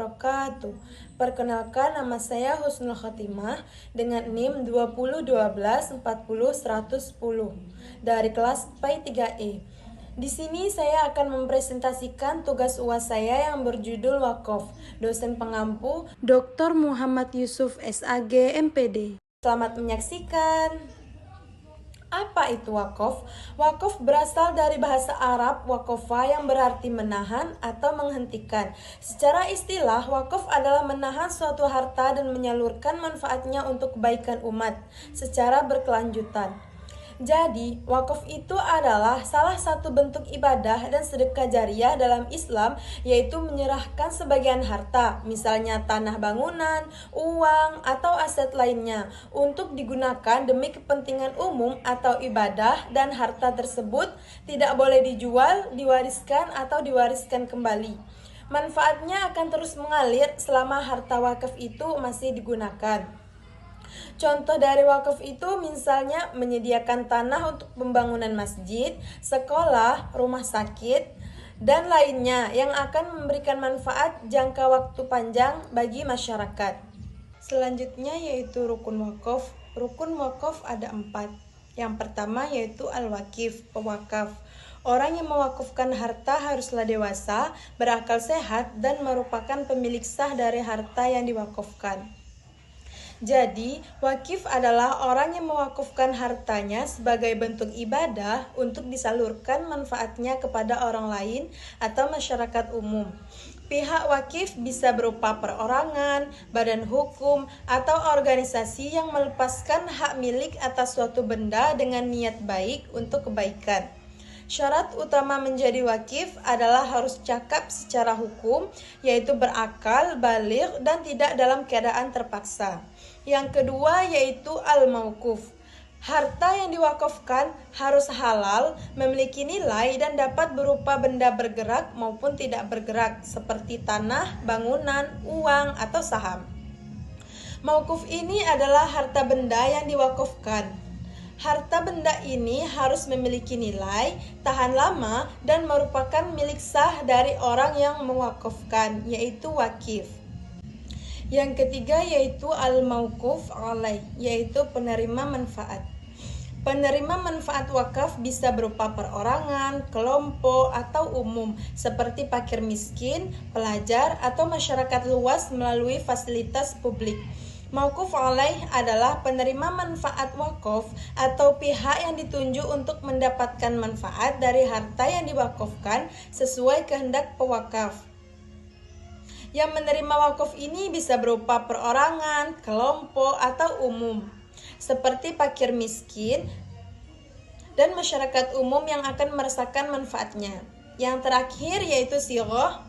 wabarakatuh. Perkenalkan, nama saya Husnul Khotimah dengan NIM 2012400110 dari kelas PAI 3E. Di sini saya akan mempresentasikan tugas UAS saya yang berjudul Wakaf. Dosen pengampu Dr. Muhammad Yusuf SAG MPD. Selamat menyaksikan. Apa itu wakaf? Wakaf berasal dari bahasa Arab wakofa yang berarti menahan atau menghentikan. Secara istilah, wakaf adalah menahan suatu harta dan menyalurkan manfaatnya untuk kebaikan umat secara berkelanjutan. Jadi, wakaf itu adalah salah satu bentuk ibadah dan sedekah jariah dalam Islam, yaitu menyerahkan sebagian harta, misalnya tanah bangunan, uang, atau aset lainnya, untuk digunakan demi kepentingan umum atau ibadah, dan harta tersebut tidak boleh dijual, diwariskan, atau diwariskan kembali. Manfaatnya akan terus mengalir selama harta wakaf itu masih digunakan. Contoh dari wakaf itu misalnya menyediakan tanah untuk pembangunan masjid, sekolah, rumah sakit, dan lainnya yang akan memberikan manfaat jangka waktu panjang bagi masyarakat. Selanjutnya yaitu rukun wakaf. Rukun wakaf ada 4. Yang pertama yaitu al-wakif, pewakaf. Orang yang mewakafkan harta haruslah dewasa, berakal sehat, dan merupakan pemilik sah dari harta yang diwakafkan. Jadi, wakif adalah orang yang mewakafkan hartanya sebagai bentuk ibadah untuk disalurkan manfaatnya kepada orang lain atau masyarakat umum. Pihak wakif bisa berupa perorangan, badan hukum, atau organisasi yang melepaskan hak milik atas suatu benda dengan niat baik untuk kebaikan. Syarat utama menjadi wakif adalah harus cakap secara hukum, yaitu berakal, baligh, dan tidak dalam keadaan terpaksa. Yang kedua yaitu al-mauquf. Harta yang diwakafkan harus halal, memiliki nilai, dan dapat berupa benda bergerak maupun tidak bergerak, seperti tanah, bangunan, uang, atau saham. Mauquf ini adalah harta benda yang diwakafkan. Harta benda ini harus memiliki nilai, tahan lama, dan merupakan milik sah dari orang yang mewakafkan, yaitu wakif. Yang ketiga yaitu al-mauquf alaih, yaitu penerima manfaat. Penerima manfaat wakaf bisa berupa perorangan, kelompok, atau umum, seperti fakir miskin, pelajar, atau masyarakat luas melalui fasilitas publik. Mauquf alaih adalah penerima manfaat wakaf atau pihak yang ditunjuk untuk mendapatkan manfaat dari harta yang diwakafkan sesuai kehendak pewakaf. Yang menerima wakaf ini bisa berupa perorangan, kelompok, atau umum, seperti fakir miskin dan masyarakat umum yang akan merasakan manfaatnya. Yang terakhir yaitu sighah,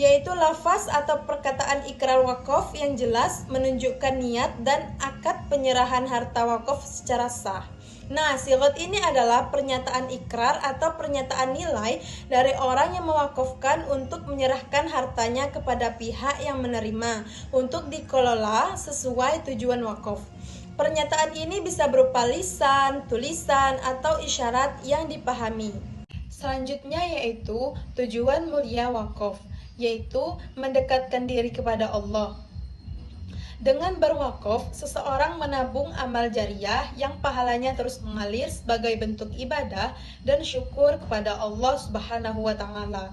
yaitu lafaz atau perkataan ikrar wakaf yang jelas menunjukkan niat dan akad penyerahan harta wakaf secara sah. Nah, sighah ini adalah pernyataan ikrar atau pernyataan nilai dari orang yang mewakafkan untuk menyerahkan hartanya kepada pihak yang menerima untuk dikelola sesuai tujuan wakaf. Pernyataan ini bisa berupa lisan, tulisan, atau isyarat yang dipahami. Selanjutnya yaitu tujuan mulia wakaf, yaitu mendekatkan diri kepada Allah. Dengan berwakaf, seseorang menabung amal jariah yang pahalanya terus mengalir sebagai bentuk ibadah dan syukur kepada Allah Subhanahu wa Ta'ala.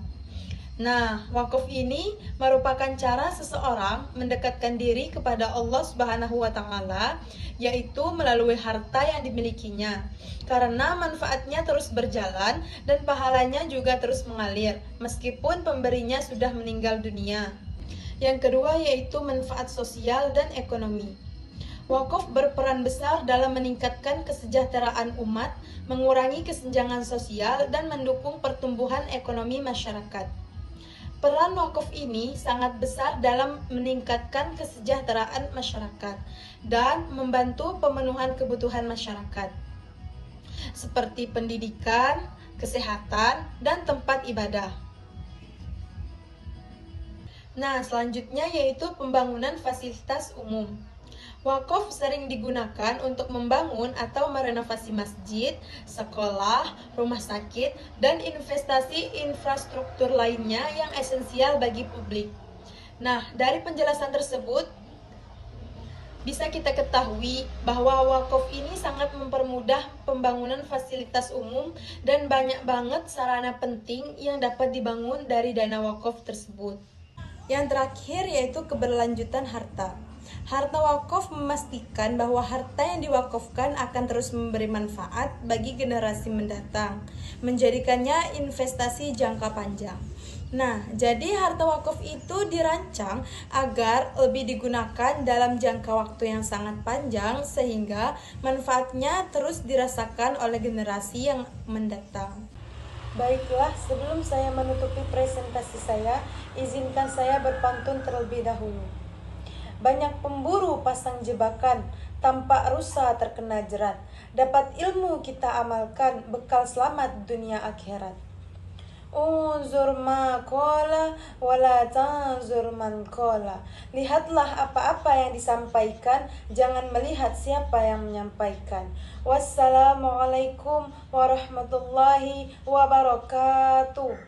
Nah, wakaf ini merupakan cara seseorang mendekatkan diri kepada Allah Subhanahu wa Ta'ala, yaitu melalui harta yang dimilikinya, karena manfaatnya terus berjalan dan pahalanya juga terus mengalir meskipun pemberinya sudah meninggal dunia. Yang kedua yaitu manfaat sosial dan ekonomi. Wakaf berperan besar dalam meningkatkan kesejahteraan umat, mengurangi kesenjangan sosial, dan mendukung pertumbuhan ekonomi masyarakat. Peran wakaf ini sangat besar dalam meningkatkan kesejahteraan masyarakat dan membantu pemenuhan kebutuhan masyarakat, seperti pendidikan, kesehatan, dan tempat ibadah. Nah, selanjutnya yaitu pembangunan fasilitas umum. Wakaf sering digunakan untuk membangun atau merenovasi masjid, sekolah, rumah sakit, dan investasi infrastruktur lainnya yang esensial bagi publik. Nah, dari penjelasan tersebut bisa kita ketahui bahwa wakaf ini sangat mempermudah pembangunan fasilitas umum dan banyak banget sarana penting yang dapat dibangun dari dana wakaf tersebut. Yang terakhir yaitu keberlanjutan harta. Harta wakaf memastikan bahwa harta yang diwakafkan akan terus memberi manfaat bagi generasi mendatang, menjadikannya investasi jangka panjang. Nah, jadi harta wakaf itu dirancang agar lebih digunakan dalam jangka waktu yang sangat panjang sehingga manfaatnya terus dirasakan oleh generasi yang mendatang. Baiklah, sebelum saya menutupi presentasi saya, izinkan saya berpantun terlebih dahulu. Banyak pemburu pasang jebakan, tampak rusa terkena jerat. Dapat ilmu kita amalkan, bekal selamat dunia akhirat. Unzur ma qala wala tanzur man qala. Lihatlah apa-apa yang disampaikan, jangan melihat siapa yang menyampaikan. Wassalamualaikum warahmatullahi wabarakatuh.